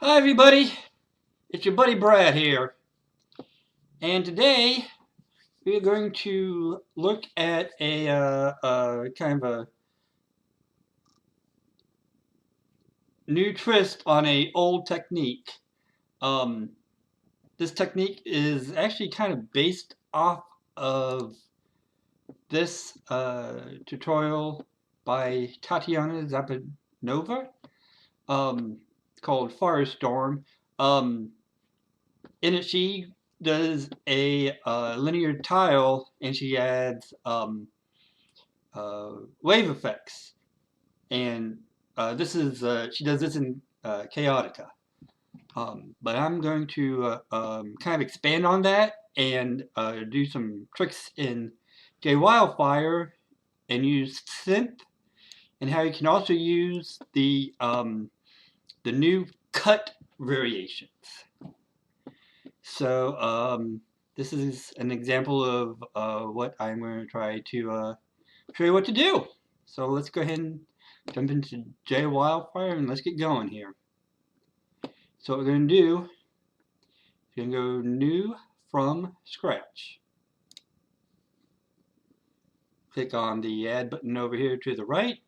Hi everybody, it's your buddy Brad here, and today we are going to look at a kind of a new twist on a old technique. Um, this technique is actually kind of based off of this tutorial by Tatiana Zapanova, called Firestorm. Um, in it, she does a linear tile, and she adds wave effects, and this is she does this in Chaotica. But I'm going to kind of expand on that and do some tricks in JWildfire and use synth, and how you can also use the new cut variations. So this is an example of what I'm going to try to show you what to do. So let's go ahead and jump into JWildfire and let's get going here. So what we're going to do is going to go new from scratch. Click on the add button over here to the right.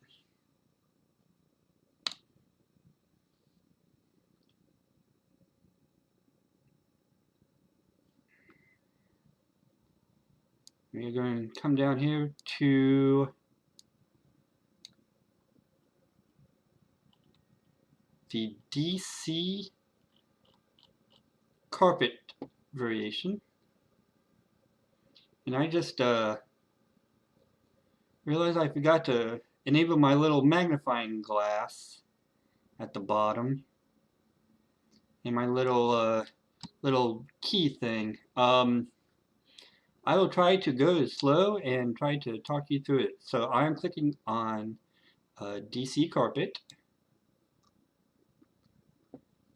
We're going to come down here to the DC carpet variation. And I just realized I forgot to enable my little magnifying glass at the bottom and my little key thing. I will try to go slow and try to talk you through it. So I'm clicking on DC carpet.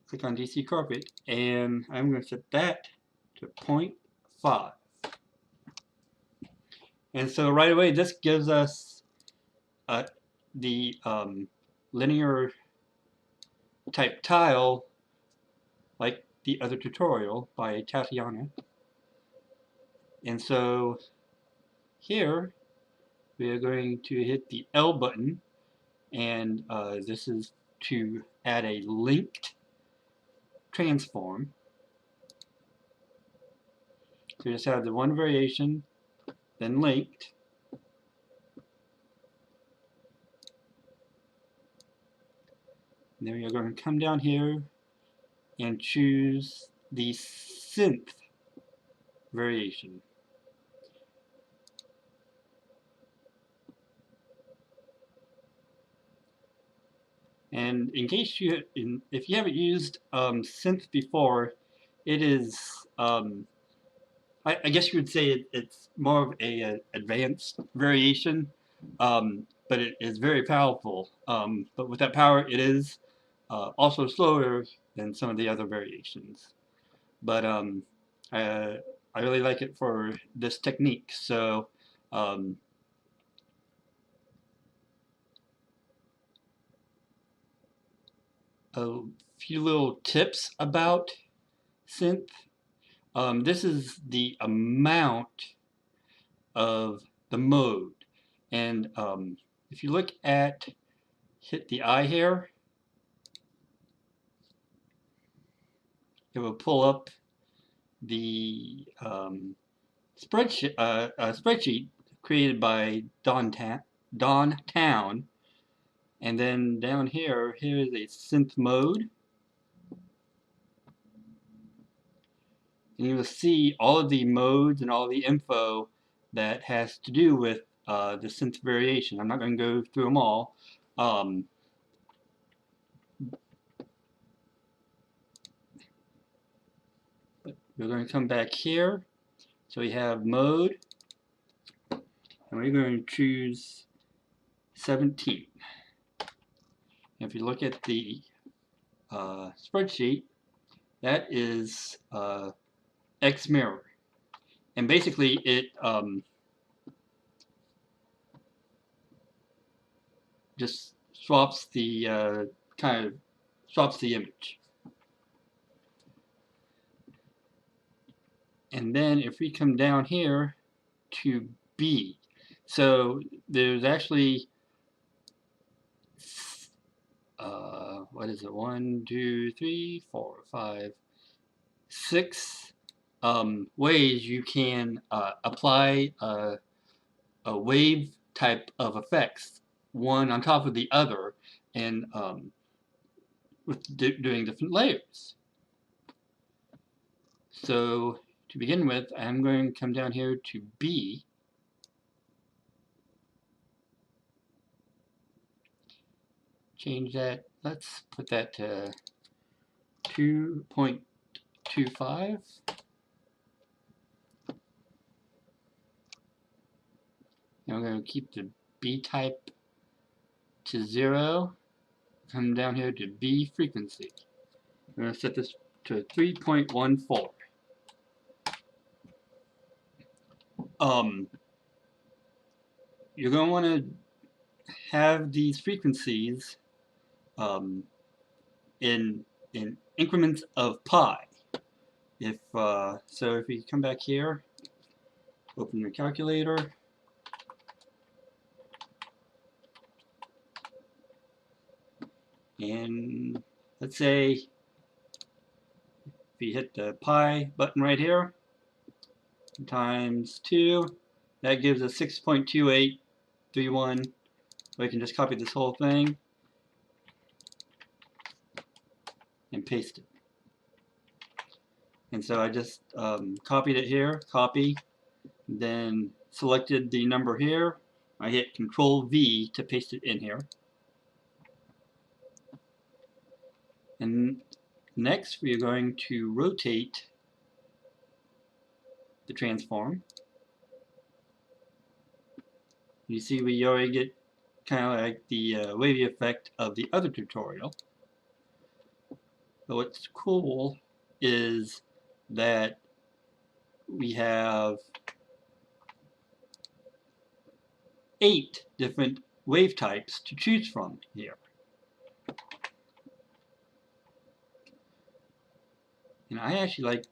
Click on DC carpet, and I'm going to set that to 0.5. And so right away, this gives us the linear type tile like the other tutorial by Tatiana. And so here we are going to hit the L button, and this is to add a linked transform. So we just have the one variation, then linked. And then we are going to come down here and choose the synth variation. And in case if you haven't used synth before, it is I guess you would say it's more of a advanced variation, but it is very powerful. But with that power, it is also slower than some of the other variations. But I really like it for this technique. So a few little tips about synth. This is the amount of the mode. And if you look at, hit the eye here, it will pull up the spreadsheet created by Don Town. And then down here is a synth mode. And you will see all of the modes and all the info that has to do with the synth variation. I'm not going to go through them all. But we're going to come back here. So we have mode, and we're going to choose 17. And if you look at the spreadsheet, that is X mirror. And basically it just swaps the swaps the image. And then if we come down here to B, so there's actually what is it? 1, 2, 3, 4, 5, 6 ways you can apply a wave type of effects, one on top of the other, and with doing different layers. So to begin with, I'm going to come down here to B. Change that. Let's put that to 2.25. And I'm going to keep the B type to 0. Come down here to B frequency. I'm going to set this to 3.14. You're going to want to have these frequencies in increments of pi. If so, if we come back here, open your calculator, and let's say if you hit the pi button right here times 2, that gives us 6.2831. So I can just copy this whole thing and paste it. And so I just copied it here, copy, then selected the number here. I hit Control V to paste it in here. And next we are going to rotate the transform. You see we already get kind of like the wavy effect of the other tutorial. But what's cool is that we have 8 different wave types to choose from here. And I actually like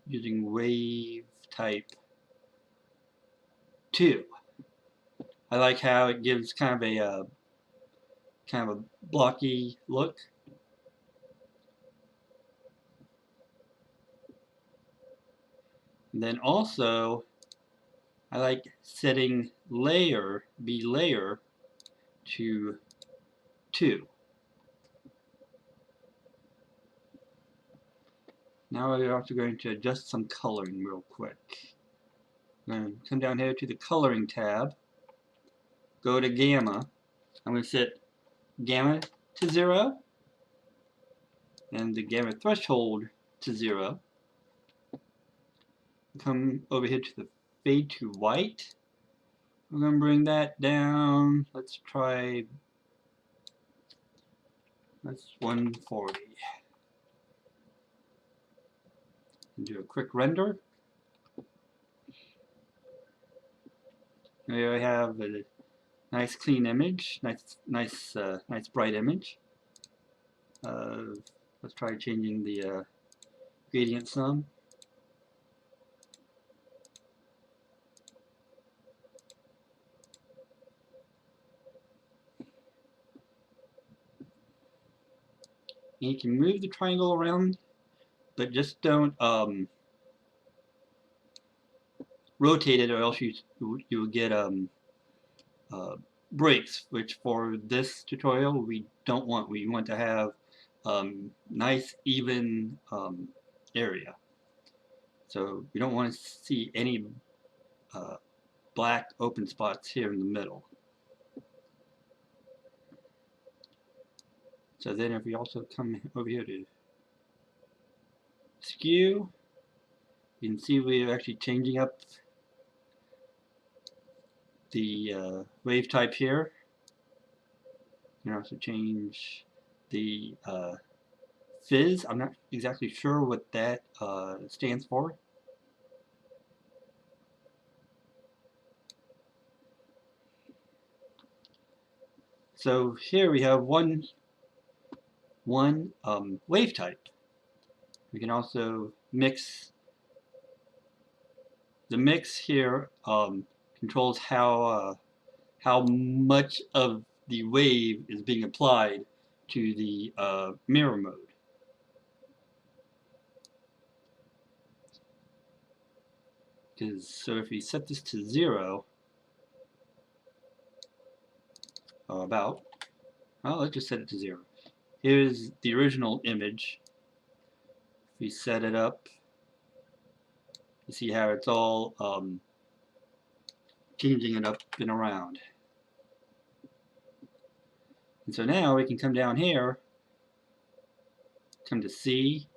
using wave type 2. I like how it gives kind of a blocky look. And then also I like setting layer, B layer, to 2. Now we're also going to adjust some coloring real quick. I'm going to come down here to the coloring tab, go to gamma. I'm going to set gamma to 0 and the gamma threshold to 0. Come over here to the fade to white. We're going to bring that down. Let's try, that's 140. And do a quick render. Here I have a nice clean image, nice bright image. Let's try changing the gradient some. And you can move the triangle around, but just don't rotate it, or else you'll get breaks, which for this tutorial we don't want. We want to have nice even area. So we don't want to see any black open spots here in the middle. So then if we also come over here to skew, you can see we're actually changing up the wave type here. You can also change the fizz. I'm not exactly sure what that stands for. So here we have one wave type. We can also mix the mix here controls how much of the wave is being applied to the mirror mode. So if we set this to 0, or about, well, let's just set it to 0. Here's the original image. If we set it up, you see how it's all changing it up and around. And so now we can come down here, come to C,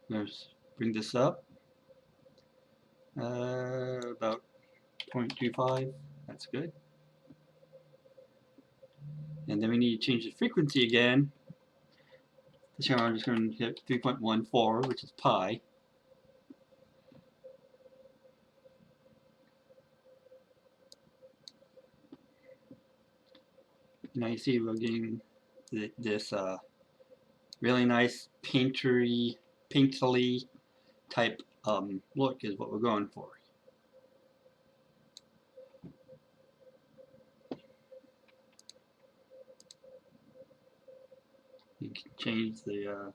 let's bring this up, about 0.25, that's good. And then we need to change the frequency again. This time I'm just going to hit 3.14, which is pi. Now you see we're getting this really nice painterly type look is what we're going for. You can change the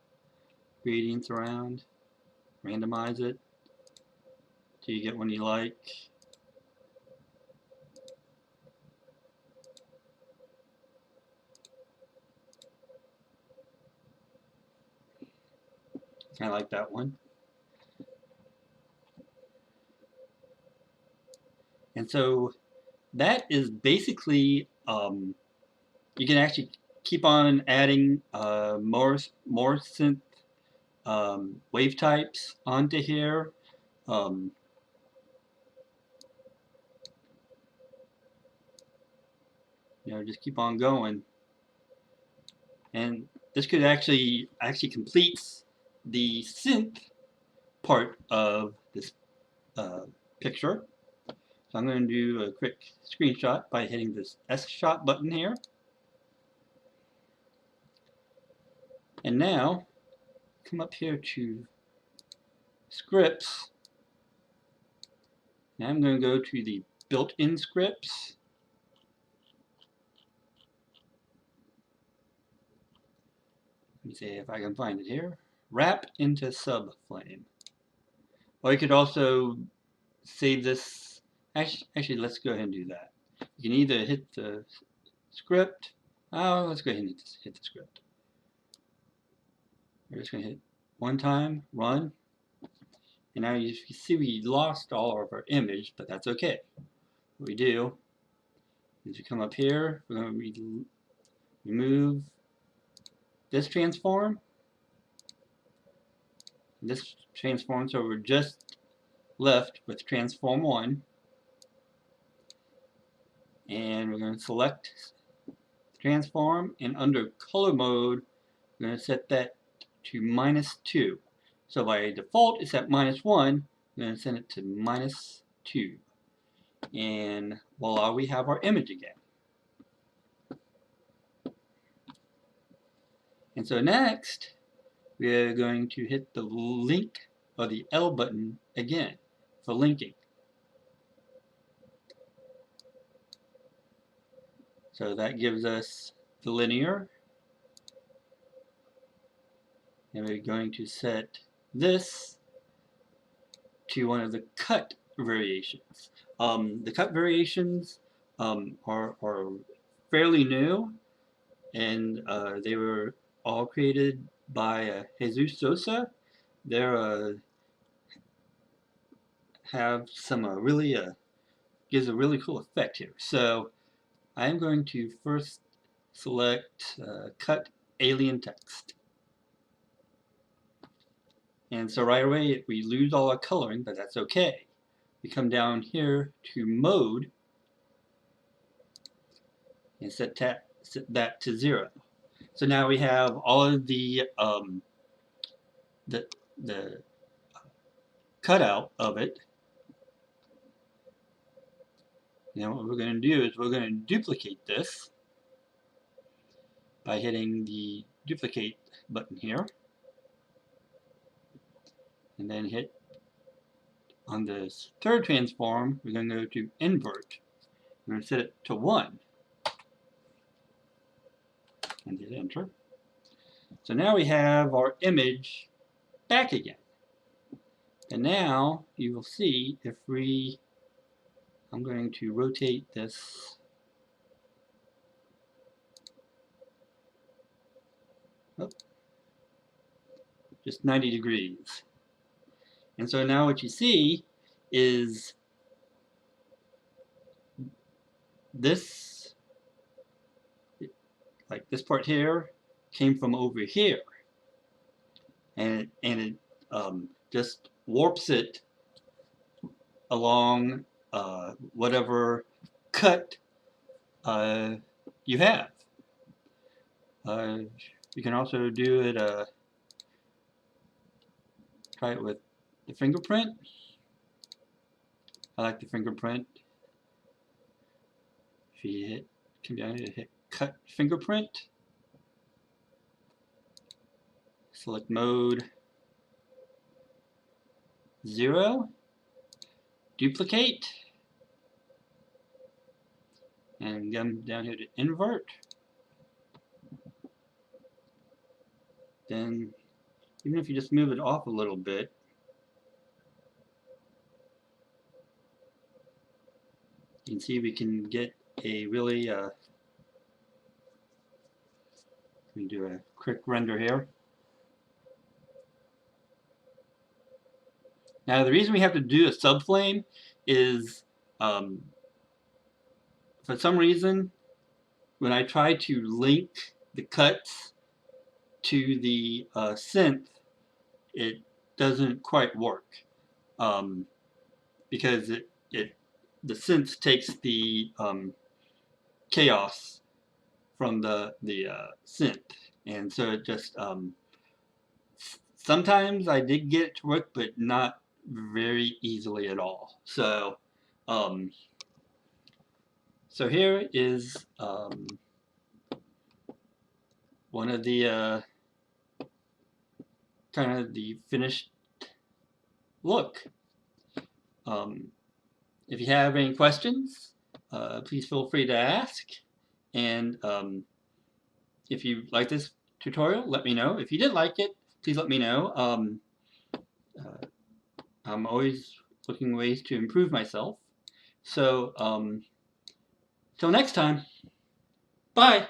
gradients around, randomize it till you get one you like. I like that one. And so that is basically, you can actually keep on adding more synth wave types onto here. You know, just keep on going. And this could actually completes the synth part of this picture. So I'm going to do a quick screenshot by hitting this S-shot button here. And now, come up here to scripts. Now I'm going to go to the built-in scripts. Let me see if I can find it here. Wrap into subflame. Or you could also save this. Actually, let's go ahead and do that. You can either hit the script. Oh, let's go ahead and hit the script. We're just going to hit one time, run. And now you see we lost all of our image, but that's okay. What we do is we come up here, we're going to remove this transform, this transform, so we're just left with transform 1. And we're going to select transform, and under color mode, we're going to set that to -2. So by default, it's at -1. We're going to send it to -2. And voila, we have our image again. And so next, we're going to hit the link or the L button again for linking. So that gives us the linear. And we're going to set this to one of the cut variations. The cut variations are fairly new, and they were all created by Jesus Sosa. They have some really gives a really cool effect here. So I'm going to first select cut alien text. And so right away we lose all our coloring, but that's okay. We come down here to mode and set that to 0. So now we have all of the cutout of it. Now what we're going to do is we're going to duplicate this by hitting the duplicate button here, and then hit On this third transform, we're going to go to invert. We're going to set it to 1 and hit enter. So now we have our image back again. And now you will see if I'm going to rotate this up just 90 degrees. And so now what you see is this, like this part here, came from over here. And it just warps it along whatever cut you have. You can also do it, try it with the fingerprint. I like the fingerprint. If you come down here, hit cut fingerprint. Select mode 0. Duplicate. And come down here to invert. Then, even if you just move it off a little bit, you can see we can get a really, let me do a quick render here. Now the reason we have to do a subflame is, for some reason, when I try to link the cuts to the synth, it doesn't quite work, because the synth takes the chaos from the synth, and so it just sometimes I did get it to work, but not very easily at all. So so here is one of the kind of the finished look. If you have any questions, please feel free to ask. And if you like this tutorial, let me know. If you didn't like it, please let me know. I'm always looking ways to improve myself. So, till next time, bye.